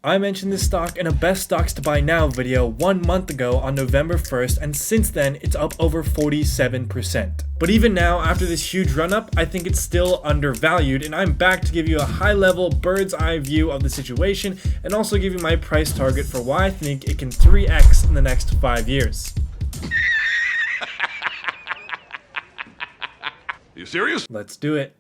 I mentioned this stock in a best stocks to buy now video 1 month ago on November 1st, and since then it's up over 47%. But even now, after this huge run up, I think it's still undervalued, and I'm back to give you a high level bird's eye view of the situation and also give you my price target for why I think it can 3x in the next 5 years. You serious? Let's do it.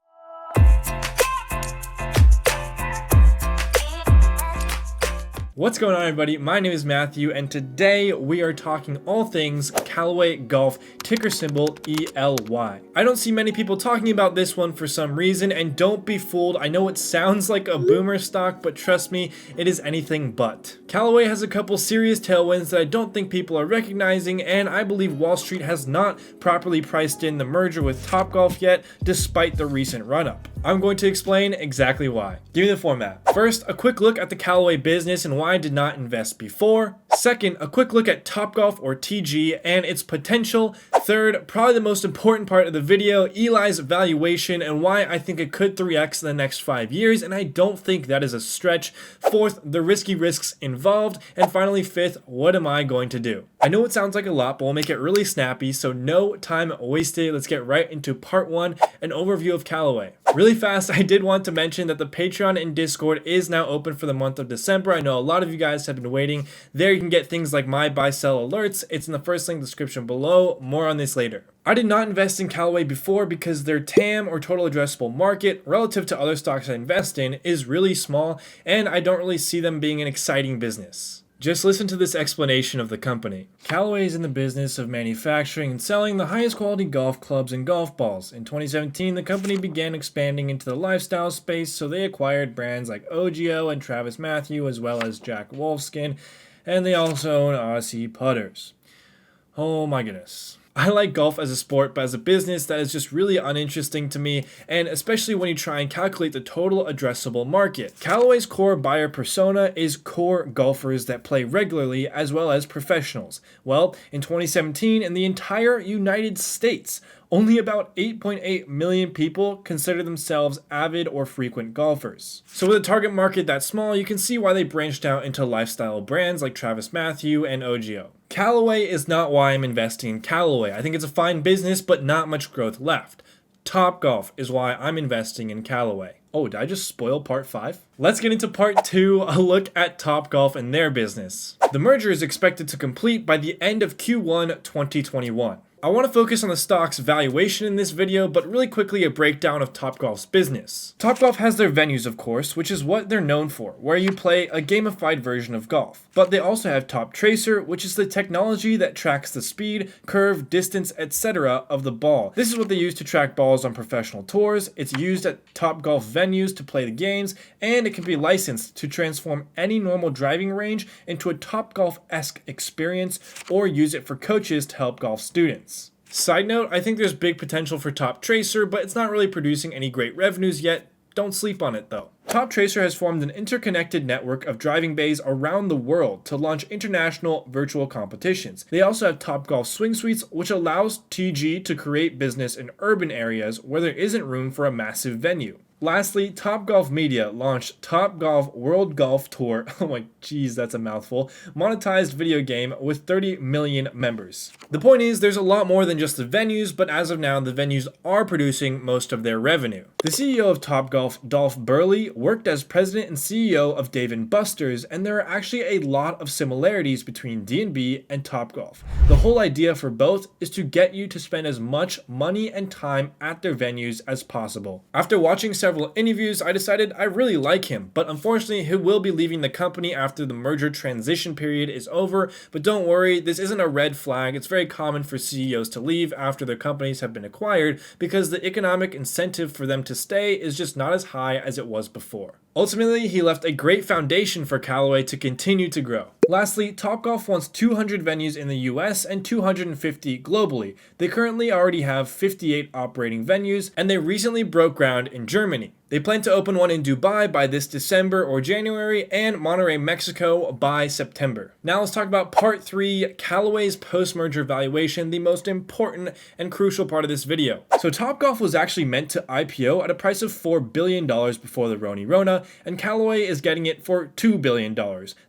What's going on, everybody? My name is Matthew, and today we are talking all things Callaway Golf, ticker symbol ELY. I don't see many people talking about this one for some reason, and don't be fooled. I know it sounds like a boomer stock, but trust me, it is anything but. Callaway has a couple serious tailwinds that I don't think people are recognizing, and I believe Wall Street has not properly priced in the merger with Topgolf yet, despite the recent run-up. I'm going to explain exactly why. Give me the format. First, a quick look at the Callaway business and why I did not invest before. Second, a quick look at Topgolf or TG and its potential. Third, probably the most important part of the video, ELY's valuation and why I think it could 3x in the next 5 years, and I don't think that is a stretch. Fourth, the risky risks involved. And finally, fifth, what am I going to do? I know it sounds like a lot, but we'll make it really snappy, so no time wasted. Let's get right into part one, an overview of Callaway. Really fast, I did want to mention that the Patreon and Discord is now open for the month of December. I know a lot of you guys have been waiting. There you can get things like my buy sell alerts. It's in the first link description below. More on this later. I did not invest in Callaway before because their TAM, or total addressable market, relative to other stocks I invest in is really small, and I don't really see them being an exciting business. Just listen to this explanation of the company. Callaway is in the business of manufacturing and selling the highest quality golf clubs and golf balls. In 2017, the company began expanding into the lifestyle space, so they acquired brands like OGIO and TravisMathew, as well as Jack Wolfskin, and they also own Aussie putters. Oh my goodness. I like golf as a sport, but as a business, that is just really uninteresting to me, and especially when you try and calculate the total addressable market. Callaway's core buyer persona is core golfers that play regularly as well as professionals. Well, in 2017, in the entire United States, only about 8.8 million people consider themselves avid or frequent golfers. So with a target market that small, you can see why they branched out into lifestyle brands like TravisMathew and OGIO. Callaway is not why I'm investing in Callaway. I think it's a fine business, but not much growth left. Topgolf is why I'm investing in Callaway. Oh, did I just spoil part 5? Let's get into part 2, a look at Topgolf and their business. The merger is expected to complete by the end of Q1 2021. I want to focus on the stock's valuation in this video, but really quickly a breakdown of Topgolf's business. Topgolf has their venues, of course, which is what they're known for, where you play a gamified version of golf. But they also have TopTracer, which is the technology that tracks the speed, curve, distance, etc. of the ball. This is what they use to track balls on professional tours. It's used at Topgolf venues to play the games, and it can be licensed to transform any normal driving range into a Topgolf-esque experience, or use it for coaches to help golf students. Side note, I think there's big potential for TopTracer, but it's not really producing any great revenues yet. Don't sleep on it though. TopTracer has formed an interconnected network of driving bays around the world to launch international virtual competitions. They also have Topgolf Swing Suites, which allows TG to create business in urban areas where there isn't room for a massive venue. Lastly, Topgolf Media launched Topgolf World Golf Tour, oh my geez, that's a mouthful, monetized video game with 30 million members. The point is, there's a lot more than just the venues, but as of now, the venues are producing most of their revenue. The CEO of Topgolf, Dolph Burley, worked as president and CEO of Dave & Buster's, and there are actually a lot of similarities between D&B and Topgolf. The whole idea for both is to get you to spend as much money and time at their venues as possible. After watching several interviews, I decided I really like him, but unfortunately he will be leaving the company after the merger transition period is over. But don't worry, this isn't a red flag. It's very common for CEOs to leave after their companies have been acquired because the economic incentive for them to stay is just not as high as it was before. Ultimately, he left a great foundation for Callaway to continue to grow. Lastly, Topgolf wants 200 venues in the US and 250 globally. They currently already have 58 operating venues, and they recently broke ground in Germany. They plan to open one in Dubai by this December or January and Monterrey, Mexico by September. Now let's talk about part 3, Callaway's post-merger valuation, the most important and crucial part of this video. So Topgolf was actually meant to IPO at a price of $4 billion before the Rona, and Callaway is getting it for $2 billion.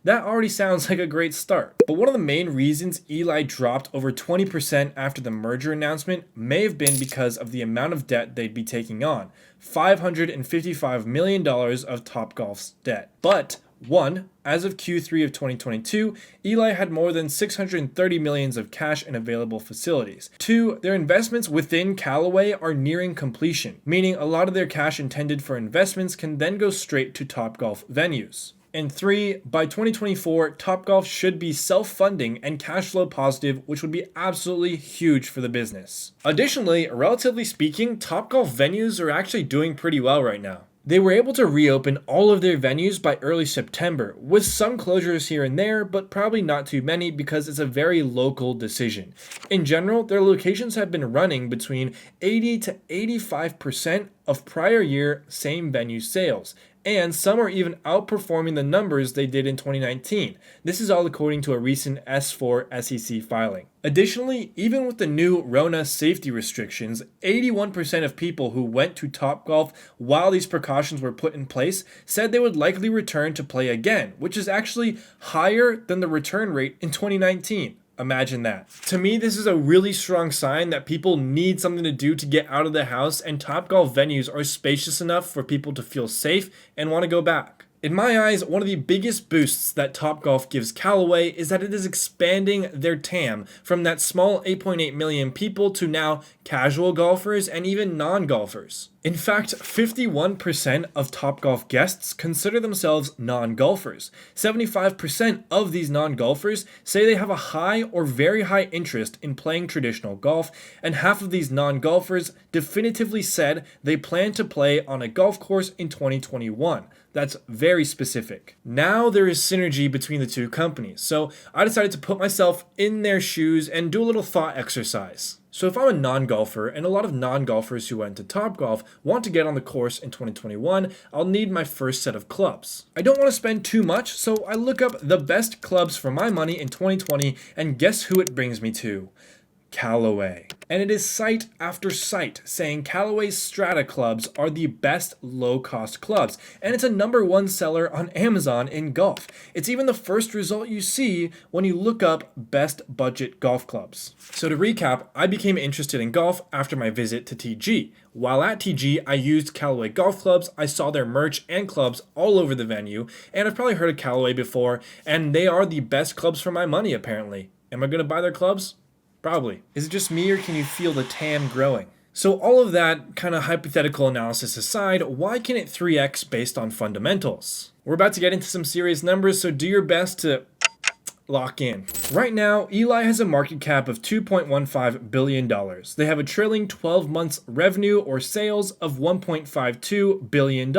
That already sounds like a great start. But one of the main reasons Eli dropped over 20% after the merger announcement may have been because of the amount of debt they'd be taking on. $555 million of Topgolf's debt. But 1. As of Q3 of 2022, Eli had more than $630 million of cash in available facilities. 2. Their investments within Callaway are nearing completion, meaning a lot of their cash intended for investments can then go straight to Topgolf venues. And 3, by 2024, Topgolf should be self-funding and cash flow positive, which would be absolutely huge for the business. Additionally, relatively speaking, Topgolf venues are actually doing pretty well right now. They were able to reopen all of their venues by early September, with some closures here and there, but probably not too many because it's a very local decision. In general, their locations have been running between 80 to 85% of prior year same venue sales, and some are even outperforming the numbers they did in 2019. This is all according to a recent S4 SEC filing. Additionally, even with the new Rona safety restrictions, 81% of people who went to Topgolf while these precautions were put in place said they would likely return to play again, which is actually higher than the return rate in 2019. Imagine that. To me, this is a really strong sign that people need something to do to get out of the house, and Topgolf venues are spacious enough for people to feel safe and want to go back. In my eyes, one of the biggest boosts that Topgolf gives Callaway is that it is expanding their TAM from that small 8.8 million people to now casual golfers and even non-golfers. In fact, 51% of Topgolf guests consider themselves non-golfers. 75% of these non-golfers say they have a high or very high interest in playing traditional golf, and half of these non-golfers definitively said they plan to play on a golf course in 2021. That's very specific. Now there is synergy between the two companies, so I decided to put myself in their shoes and do a little thought exercise. So if I'm a non-golfer, and a lot of non-golfers who went to Topgolf want to get on the course in 2021, I'll need my first set of clubs. I don't want to spend too much, so I look up the best clubs for my money in 2020, and guess who it brings me to? Callaway. And it is site after site saying Callaway's Strata clubs are the best low-cost clubs, and it's a #1 seller on Amazon in golf. It's even the first result you see when you look up best budget golf clubs. So to recap, I became interested in golf after my visit to TG. While at TG, I used Callaway golf clubs, I saw their merch and clubs all over the venue, and I've probably heard of Callaway before, and they are the best clubs for my money apparently. Am I going to buy their clubs? Probably. Is it just me, or can you feel the TAM growing? So all of that kind of hypothetical analysis aside, why can it 3x based on fundamentals? We're about to get into some serious numbers, so do your best to lock in. Right now, Eli has a market cap of $2.15 billion. They have a trailing 12 months revenue or sales of $1.52 billion.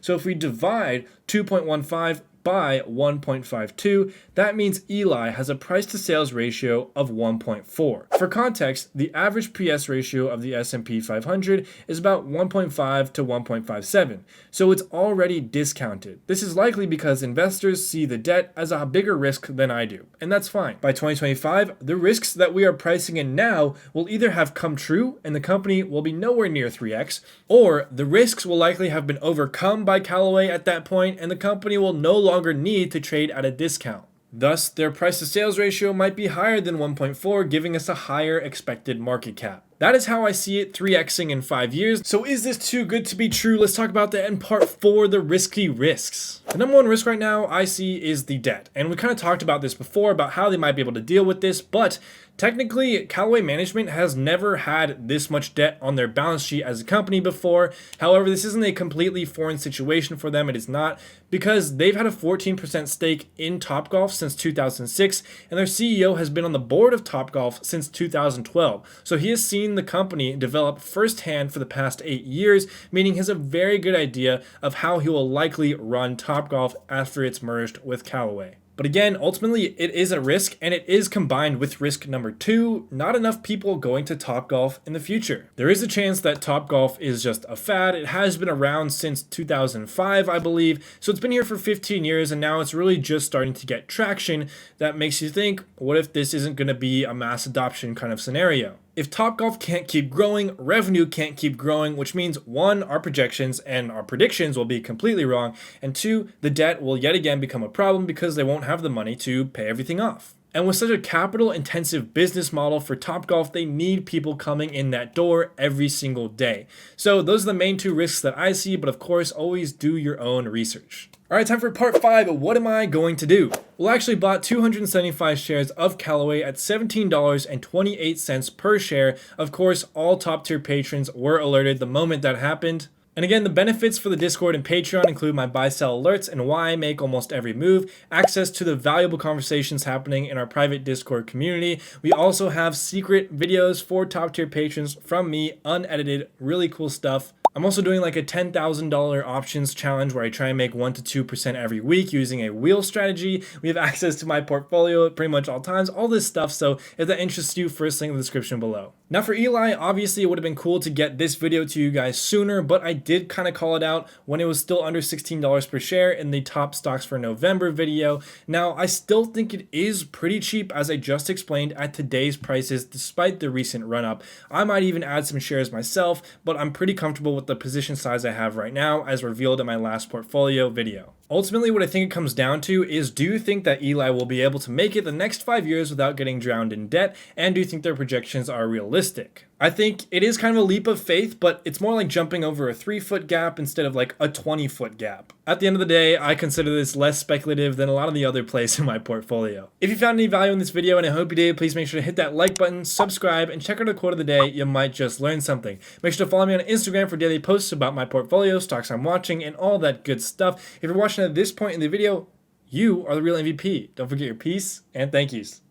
So if we divide 2.15 by 1.52, that means Eli has a price to sales ratio of 1.4. For context, the average PS ratio of the S&P 500 is about 1.5 to 1.57, so it's already discounted. This is likely because investors see the debt as a bigger risk than I do, and that's fine. By 2025, the risks that we are pricing in now will either have come true and the company will be nowhere near 3x, or the risks will likely have been overcome by Callaway at that point and the company will no longer need to trade at a discount. Thus, their price to sales ratio might be higher than 1.4, giving us a higher expected market cap. That is how I see it 3xing in 5 years. So is this too good to be true? Let's talk about that in part 4, the risky risks. The #1 risk right now I see is the debt. And we kind of talked about this before, about how they might be able to deal with this, but technically, Callaway management has never had this much debt on their balance sheet as a company before. However, this isn't a completely foreign situation for them. It is not, because they've had a 14% stake in Topgolf since 2006, and their CEO has been on the board of Topgolf since 2012. So he has seen the company develop firsthand for the past 8 years, meaning he has a very good idea of how he will likely run Topgolf after it's merged with Callaway. But again, ultimately, it is a risk, and it is combined with risk number 2, not enough people going to Topgolf in the future. There is a chance that Topgolf is just a fad. It has been around since 2005, I believe, so it's been here for 15 years, and now it's really just starting to get traction. That makes you think, what if this isn't going to be a mass adoption kind of scenario? If Topgolf can't keep growing, revenue can't keep growing, which means 1, our projections and our predictions will be completely wrong, and 2, the debt will yet again become a problem because they won't have the money to pay everything off. And with such a capital-intensive business model for Topgolf, they need people coming in that door every single day. So those are the main 2 risks that I see, but of course, always do your own research. All right, time for part 5. What am I going to do? Well, I actually bought 275 shares of Callaway at $17.28 per share. Of course, all top tier patrons were alerted the moment that happened. And again, the benefits for the Discord and Patreon include my buy-sell alerts and why I make almost every move, access to the valuable conversations happening in our private Discord community. We also have secret videos for top-tier patrons from me, unedited, really cool stuff. I'm also doing like a $10,000 options challenge where I try and make 1 to 2% every week using a wheel strategy. We have access to my portfolio at pretty much all times, all this stuff. So if that interests you, first link in the description below. Now for Eli, obviously it would have been cool to get this video to you guys sooner, but I did kind of call it out when it was still under $16 per share in the top stocks for November video. Now I still think it is pretty cheap, as I just explained, at today's prices despite the recent run up. I might even add some shares myself, but I'm pretty comfortable with the position size I have right now as revealed in my last portfolio video. Ultimately, what I think it comes down to is, do you think that Eli will be able to make it the next 5 years without getting drowned in debt? And do you think their projections are realistic? I think it is kind of a leap of faith, but it's more like jumping over a 3-foot gap instead of like a 20-foot gap. At the end of the day, I consider this less speculative than a lot of the other plays in my portfolio. If you found any value in this video, and I hope you did, please make sure to hit that like button, subscribe, and check out the quote of the day. You might just learn something. Make sure to follow me on Instagram for daily posts about my portfolio, stocks I'm watching, and all that good stuff. If you're watching at this point in the video, you are the real MVP. Don't forget your peace and thank yous.